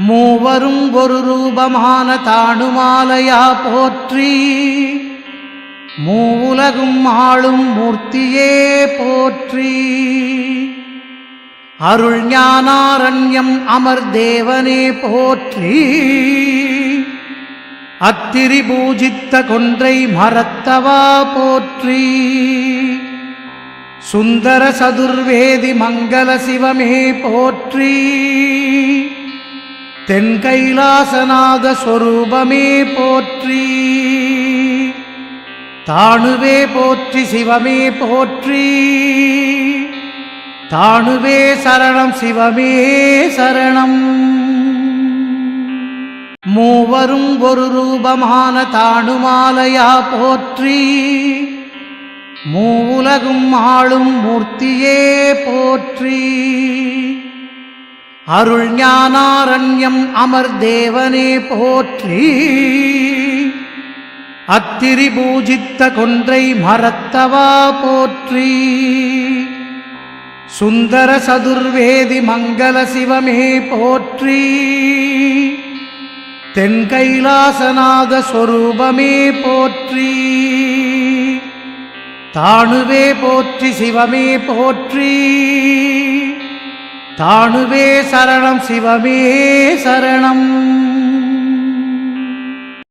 மூவரும் ஒரு ரூபமான தானுமாலையா போற்றி, மூவுலகும் ஆளும் மூர்த்தியே போற்றி. அருள் ஞானாரண்யம் அமர் தேவனே போற்றி, அத்திரி பூஜித்த கொன்றை மரத்தவா போற்றி. சுந்தர சதுர்வேதி மங்கள சிவமே போற்றி, தென்கைலாசநாத ஸ்வரூபமே போற்றி. தாணுவே போற்றி சிவமே போற்றி, தாணுவே சரணம் சிவமே சரணம். மூவரும் ஒரு ரூபமான தானுமாலையா போற்றி, மூவுலகும் ஆளும் மூர்த்தியே போற்றி. அருள் ஞானாரண்யம் அமர் தேவனே போற்றி, அத்திரி பூஜித்த கொன்றை மரத்தவா போற்றி. சுந்தர சதுர்வேதி மங்கள சிவமே போற்றி, தென்கைலாசநாத ஸ்வரூபமே போற்றி. தாணுவே போற்றி சிவமே போற்றி, தாணுவே சரணம் சிவமே சரணம்.